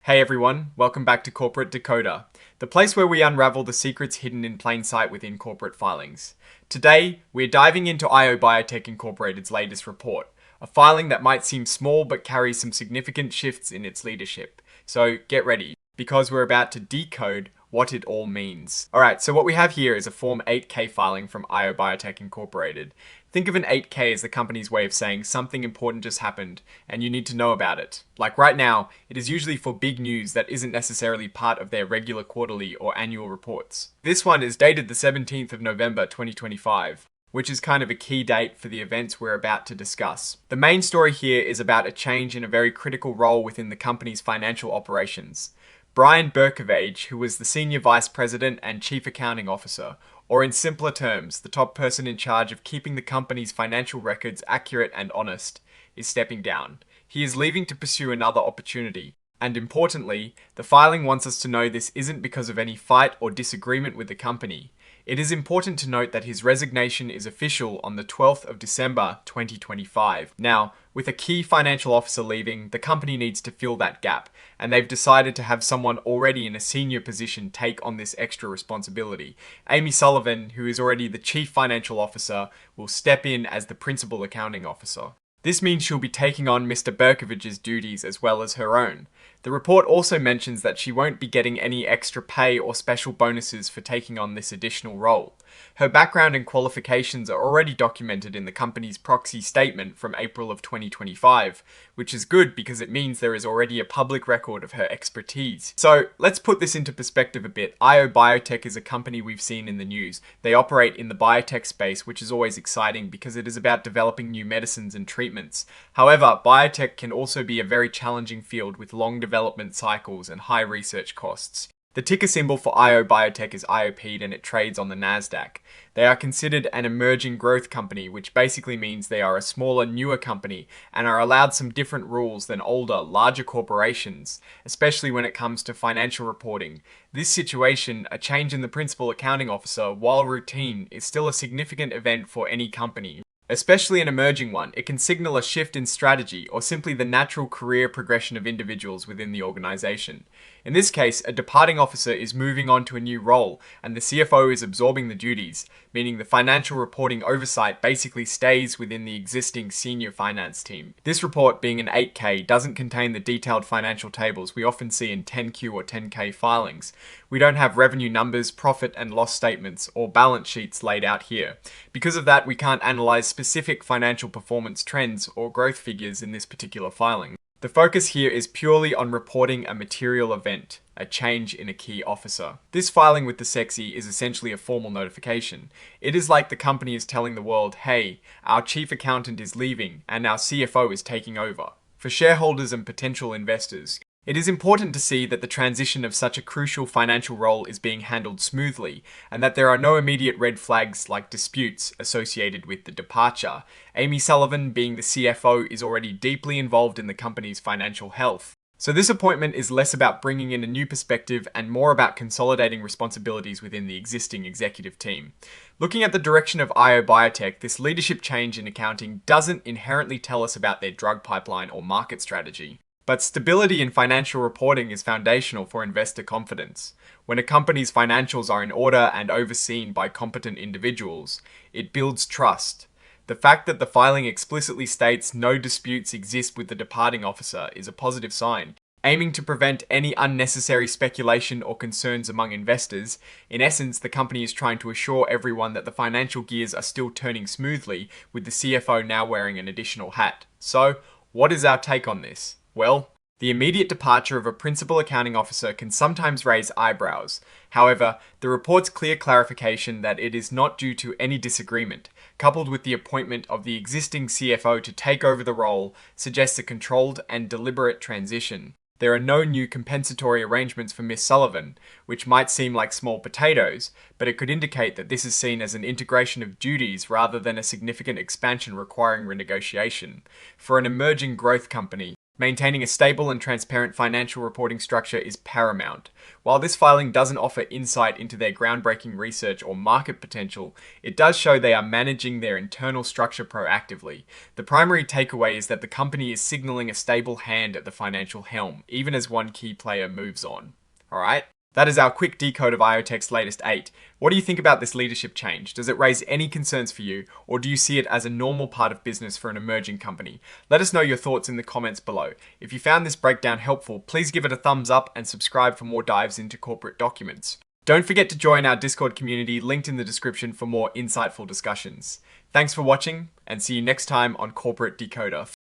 Hey everyone, welcome back to Corporate Decoder, the place where we unravel the secrets hidden in plain sight within corporate filings. Today, we're diving into Biotech Incorporated's latest report, a filing that might seem small but carries some significant shifts in its leadership. So get ready, because we're about to decode what it all means. Alright, so what we have here is a Form 8K filing from Biotech Incorporated. Think of an 8K as the company's way of saying something important just happened and you need to know about it. Like right now, it is usually for big news that isn't necessarily part of their regular quarterly or annual reports. This one is dated the 17th of November 2025, which is kind of a key date for the events we're about to discuss. The main story here is about a change in a very critical role within the company's financial operations. Brian Berkovage, who was the Senior Vice President and Chief Accounting Officer, or in simpler terms, the top person in charge of keeping the company's financial records accurate and honest, is stepping down. He is leaving to pursue another opportunity. And importantly, the filing wants us to know this isn't because of any fight or disagreement with the company. It is important to note that his resignation is official on the 12th of December 2025. Now, with a key financial officer leaving, the company needs to fill that gap, and they've decided to have someone already in a senior position take on this extra responsibility. Amy Sullivan, who is already the Chief Financial Officer, will step in as the Principal Accounting Officer. This means she'll be taking on Mr. Berkovage's duties as well as her own. The report also mentions that she won't be getting any extra pay or special bonuses for taking on this additional role. Her background and qualifications are already documented in the company's proxy statement from April of 2025, which is good because it means there is already a public record of her expertise. So let's put this into perspective a bit. Biotech is a company we've seen in the news. They operate in the biotech space, which is always exciting because it is about developing new medicines and treatments. However, biotech can also be a very challenging field with long development cycles and high research costs. The ticker symbol for Biotech is IOP'd and it trades on the Nasdaq. They are considered an emerging growth company, which basically means they are a smaller, newer company and are allowed some different rules than older, larger corporations, especially when it comes to financial reporting. This situation, a change in the principal accounting officer, while routine, is still a significant event for any company. Especially an emerging one, it can signal a shift in strategy or simply the natural career progression of individuals within the organization. In this case, a departing officer is moving on to a new role and the CFO is absorbing the duties, meaning the financial reporting oversight basically stays within the existing senior finance team. This report, being an 8K, doesn't contain the detailed financial tables we often see in 10Q or 10K filings. We don't have revenue numbers, profit and loss statements, or balance sheets laid out here. Because of that, we can't analyze specific financial performance trends or growth figures in this particular filing. The focus here is purely on reporting a material event, a change in a key officer. This filing with the sexy is essentially a formal notification. It is like the company is telling the world, hey, our chief accountant is leaving and our CFO is taking over. For shareholders and potential investors, it is important to see that the transition of such a crucial financial role is being handled smoothly, and that there are no immediate red flags like disputes associated with the departure. Amy Sullivan, being the CFO, is already deeply involved in the company's financial health. So this appointment is less about bringing in a new perspective and more about consolidating responsibilities within the existing executive team. Looking at the direction of Biotech, this leadership change in accounting doesn't inherently tell us about their drug pipeline or market strategy. But stability in financial reporting is foundational for investor confidence. When a company's financials are in order and overseen by competent individuals, it builds trust. The fact that the filing explicitly states no disputes exist with the departing officer is a positive sign, aiming to prevent any unnecessary speculation or concerns among investors. In essence, the company is trying to assure everyone that the financial gears are still turning smoothly, with the CFO now wearing an additional hat. So, what is our take on this? Well, the immediate departure of a principal accounting officer can sometimes raise eyebrows. However, the report's clear clarification that it is not due to any disagreement, coupled with the appointment of the existing CFO to take over the role, suggests a controlled and deliberate transition. There are no new compensatory arrangements for Miss Sullivan, which might seem like small potatoes, but it could indicate that this is seen as an integration of duties rather than a significant expansion requiring renegotiation. For an emerging growth company, Maintaining a stable and transparent financial reporting structure is paramount. While this filing doesn't offer insight into their groundbreaking research or market potential, it does show they are managing their internal structure proactively. The primary takeaway is that the company is signaling a stable hand at the financial helm, even as one key player moves on. Alright? That is our quick decode of Biotech's latest 8. What do you think about this leadership change? Does it raise any concerns for you, or do you see it as a normal part of business for an emerging company? Let us know your thoughts in the comments below. If you found this breakdown helpful, please give it a thumbs up and subscribe for more dives into corporate documents. Don't forget to join our Discord community linked in the description for more insightful discussions. Thanks for watching, and see you next time on Corporate Decoder.